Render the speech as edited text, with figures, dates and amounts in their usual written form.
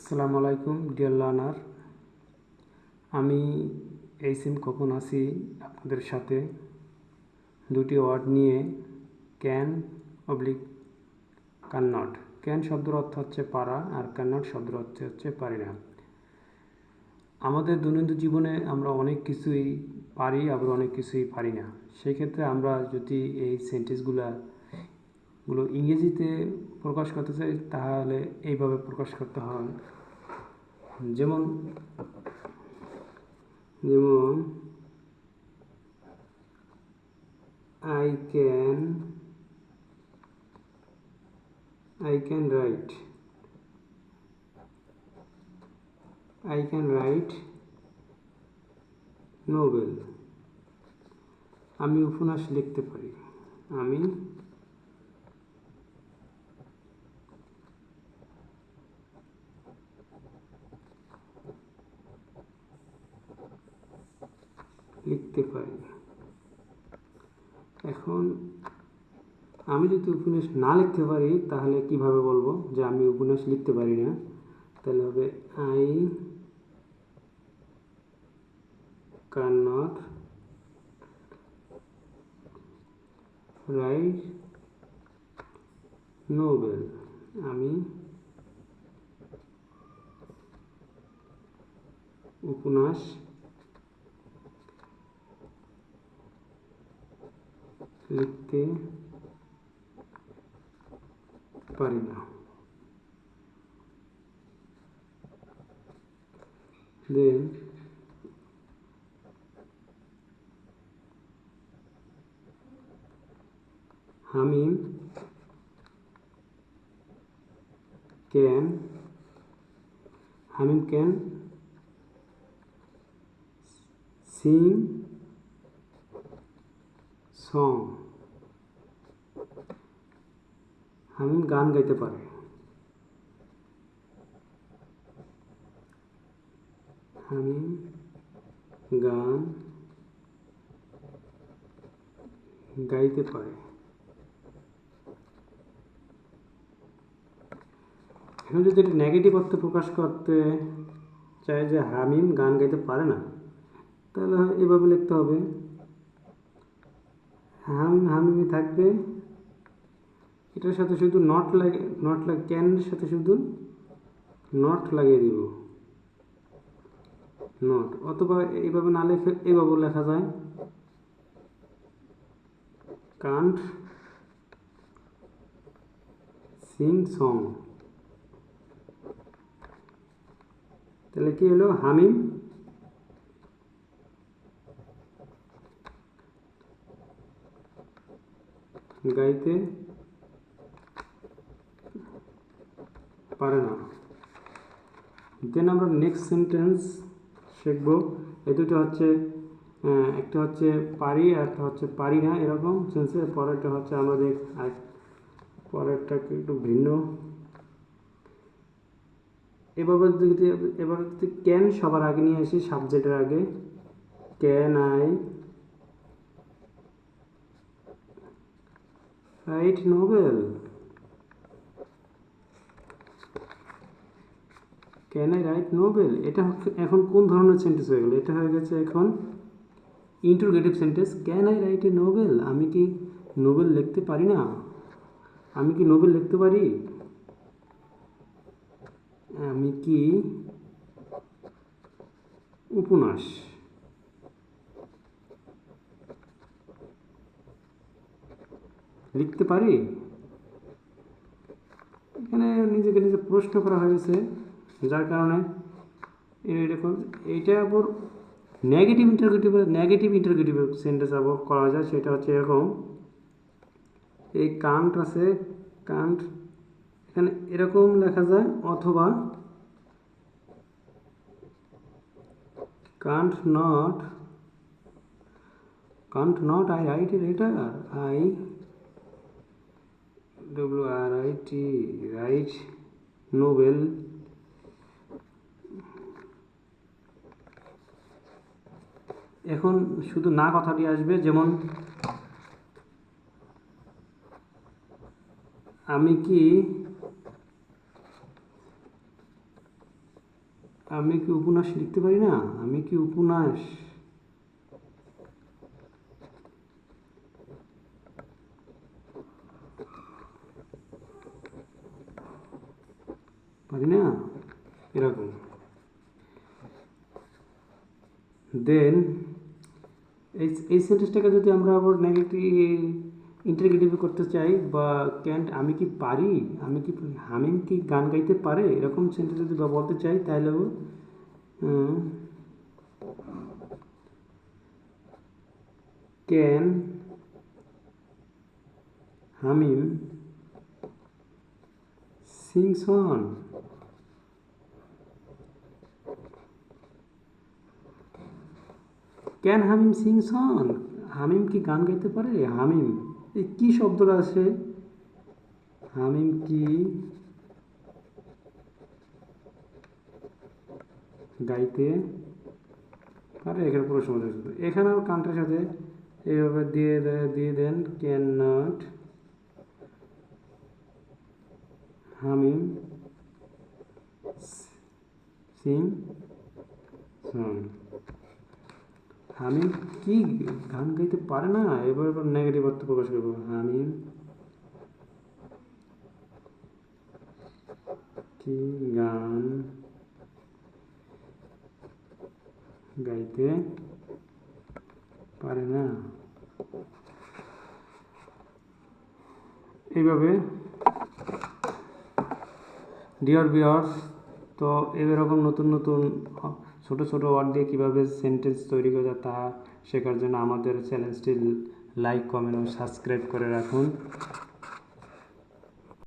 আসসালামু আলাইকুম deer learner. আমি এইচ.এম. খোকন আছি আপনাদের সাথে দুটি ওয়ার্ড নিয়ে, ক্যান অবলিক কান্নট। ক্যান শব্দের অর্থ হচ্ছে পারা, আর কান্নট শব্দের অর্থ হচ্ছে পারি না। আমাদের দৈনন্দিন জীবনে আমরা অনেক কিছুই পারি, আবার অনেক কিছুই পারি না। সেই ক্ষেত্রে আমরা যদি এই সেন্টেন্সগুলো ইংরেজিতে প্রকাশ করতে চাই, তাহলে এইভাবে প্রকাশ করতে হয়। যেমন যেমন I can write novel. আমি উপন্যাস লিখতে পারি। আমি লিখতে পারি। এখন আমি যদি উপন্যাস না লিখতে পারি, তাহলে কিভাবে বলবো যে আমি উপন্যাস লিখতে পারি না? তাহলে হবে I cannot write novel. আমি উপন্যাস লিখতে পারি না। দেন হামিম ক্যান সিং সং। হামিম গান গাইতে পারে। হামিম গান গাইতে পারে। এখন যদি এটা নেগেটিভ অর্থে প্রকাশ করতে চাই যে হামিম গান গাইতে পারে না, তাহলে এভাবে লিখতে হবে। হামিমে থাকবে, এটার সাথে শুধু নট ক্যানের সাথে শুধু নট লাগিয়ে দিব, নট। অথবা এইভাবে না লেখে এইভাবে লেখা যায়, কান্ট সিং সং। তাহলে কি হলো? হামিম গাইতে পারে না। দেন আমরা নেক্সট সেন্টেন্স শিখব। এই দুটো হচ্ছে, একটা হচ্ছে পারি আর একটা হচ্ছে পারি না, এরকম সেন্সে। পরেরটা হচ্ছে আমাদের পরেরটাকে একটু ভিন্ন। এবার যদি ক্যান সবার আগে নিয়ে আসি, সাবজেক্টের আগে। Can I right Nobel? Can I right Nobel, এটা এখন কোন ধরনের সেন্টেন্স হয়ে গেল? এটা হয়ে গেছে এখন interrogative sentence. Can I write A Nobel? আমি কি নোবেল লিখতে পারি না? আমি কি নোবেল লিখতে পারি? আমি কি উপন্যাস লিখতে পারি? এখানে নিজেকে নিজে প্রশ্ন করা হয়েছে, যার কারণে এইটা আবার নেগেটিভ ইন্টারোগেটিভ সেন্টেন্স আবার করা যায়। সেটা হচ্ছে এরকম, এই কান্ট আছে, কান্ট এখানে এরকম লেখা যায়, অথবা can't not I write a letter, I WRIT write novel. এখন শুধু না কথাটি আসবে, যেমন আমি কি আমি কি উপন্যাস লিখতে পারি না? আমি কি উপন্যাস পারি না? এরকম। দেন এই সেন্টেন্সটাকে যদি আমরা আবার নেগেটিভ ইন্টারগেটিভ করতে চাই বা ক্যান্ট আমি কি পারি, হামিম কি গান গাইতে পারে, এরকম সেন্টেন্স যদি বলতে চাই তাহলে can Hamim sing song. Can Hamim sing song, Hamim কি গান গাইতে পারে? হামিম এই কি শব্দটা আছে? হামিম কি গাইতে পারে? এখানে পুরো সময় এখানে কান্ট্রির সাথে এইভাবে দিয়ে দেন can not Hamim sing song. Hamim কি গান গাইতে পারে না, এবার নেগেটিভ অর্থ প্রকাশ করবো। হামিম কি গান গাইতে পারে না। এইভাবে ডিয়ার ভিউয়ার্স, তো এরকম নতুন নতুন ছোট ছোট ওয়ার্ড দিয়ে কীভাবে সেন্টেন্স তৈরি করা যায় তা শেখার জন্য আমাদের চ্যানেলটি লাইক, কমেন্ট ও সাবস্ক্রাইব করে রাখুন।